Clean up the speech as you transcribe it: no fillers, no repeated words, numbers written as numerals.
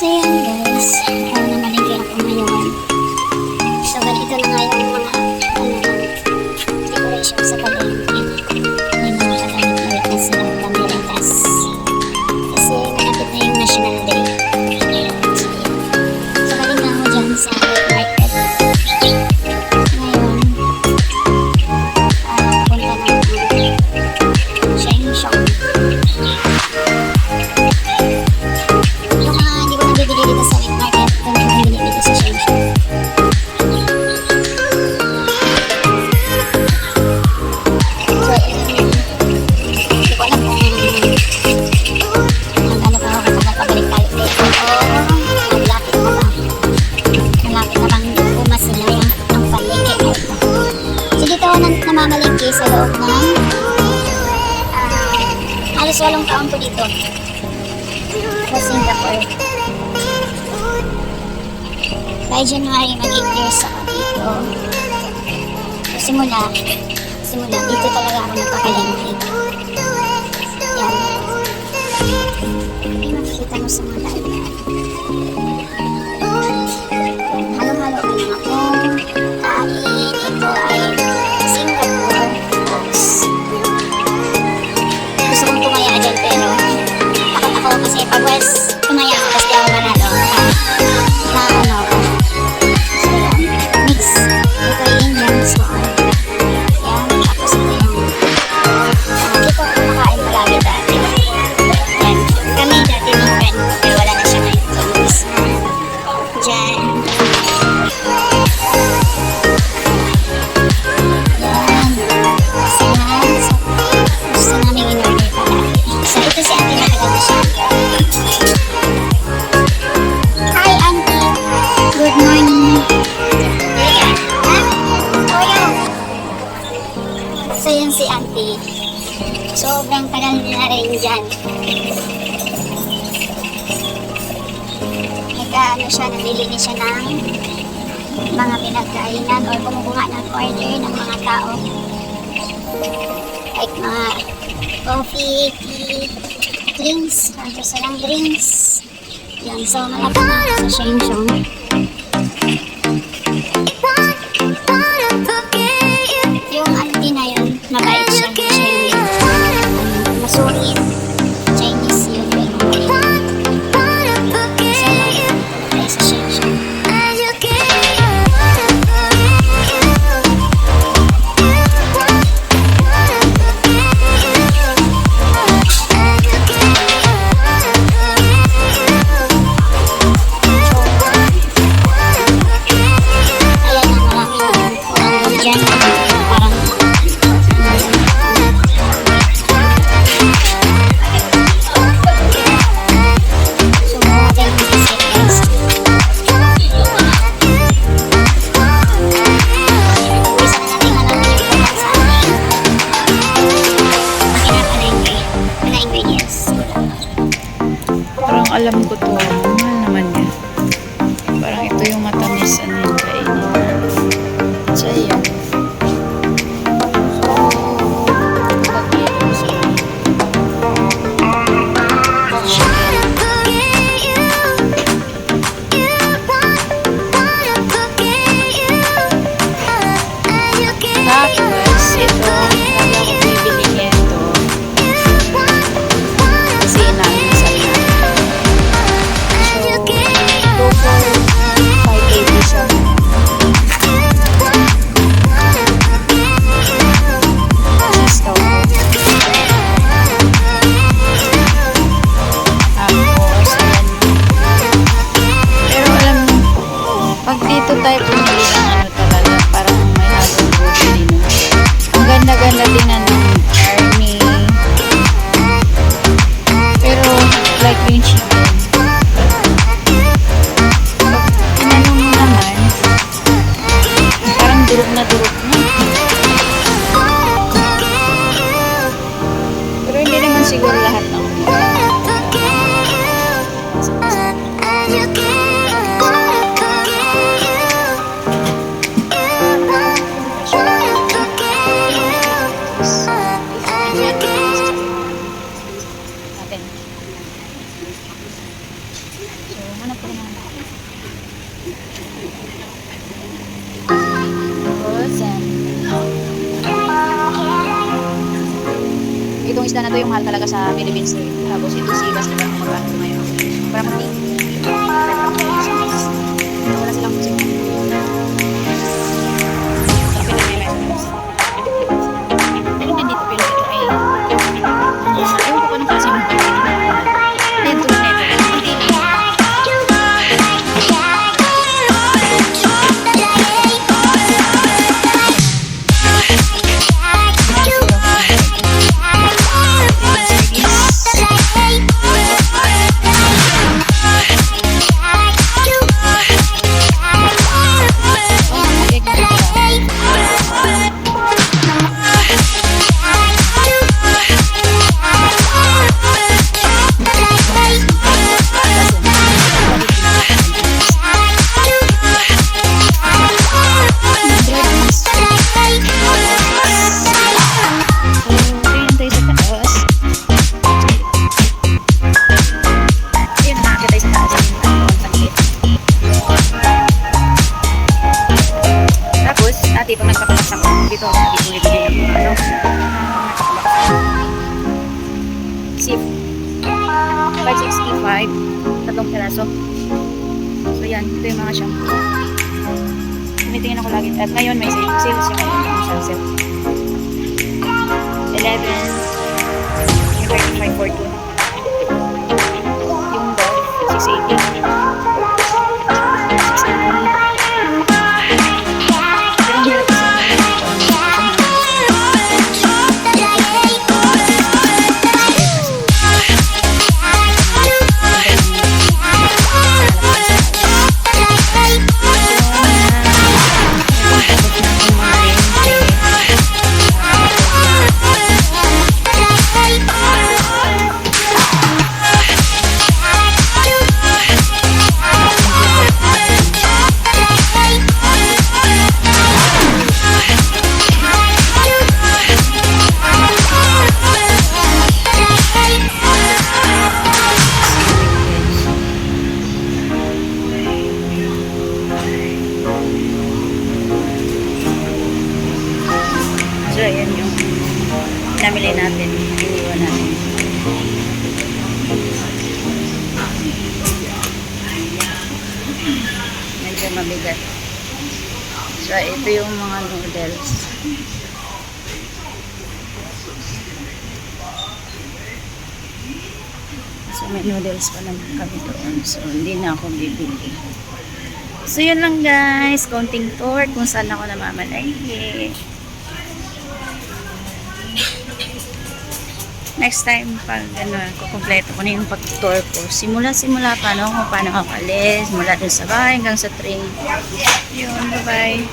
So yan guys, namalingki ako ngayon. So ganito na nga yung mga decoration sa palengke. May mga kagamit na witness silang Damiritas. Kasi malapit na yung National Day. So galing na ako dyan sa market. Ngayon, punta na ako Sheng Siong. Dito sa wet market, ito na bibili dito sa Sheng Siong. So, hindi ko alam kung ano pa ako kapag pabalik tayo dito. Malapit na ba? Malapit na bang umas sila ang palengke na ito. So, dito ako namamalengke sa loob ng halos 8 taon ko dito sa Singapore. By January, mag 8 years ako dito. So, simula, dito talaga ako nagpakalengke. Yan. Ay, makikita mo sa mga daan. Halo-halo ka lang ako. Kain, ito ay Singapore Oaks. Gusto kong tumaya dyan, pero takot ako kasi pag once tumaya ako, kasi ako manalo. Na ano ako. So yan si auntie. Sobrang tagal na rin dyan. Nagkaano siya, nabili siya ng mga pinagkainan or kumukuha ng order ng mga tao. Like mga coffee, tea, drinks, gusto lang drinks. Yan, so malapit na ako sa Sheng Siong. Yung auntie na yun, mabait siya. Masulit. Chinese yun. So, tayo sa Sheng Siong. Alam ko to, mahal naman yan. Parang ito yung matamis yung kainin. So, yun. Tapos, ito, lagi ako bibili nito. Kasi inamin sa inyo. Dito tayo pumili ng ano talaga, parang may halong gold din. Ang ganda-ganda din ng army. Pero like yung chicken. Tinanong mo naman, parang durog na durog na. Pero hindi naman siguro lahat ng Itong isda na to yung mahal talaga sa Philippines eh. Tapos itong silas na lang magkano ngayon. Para mag-tig. Wala silang musik. Pero din dito pero ito ay ewan ko pa ng klase yung dito na ito. Dito nagpapalas ako dito dito yung ano sip 565 tatlong piraso. So yan, ito yung mga shampoo. Tumitingin ako lagi at ngayon may sales yung mga sunset 11 yung 3542 yung Dove 680. So, ayan yung namili natin. Iniwan natin. Medyo mabigat. So, ito yung mga noodles. So, may noodles pa naman kami doon. So, hindi na ako bibili. So, yun lang guys. Konting tour kung saan ako namamalagi. Next time, pag kukumpleto ko na yung pag-tour ko, simula pa, no? Kung paano ako alis, mula dun sa bahay hanggang sa train. Yun, bye-bye.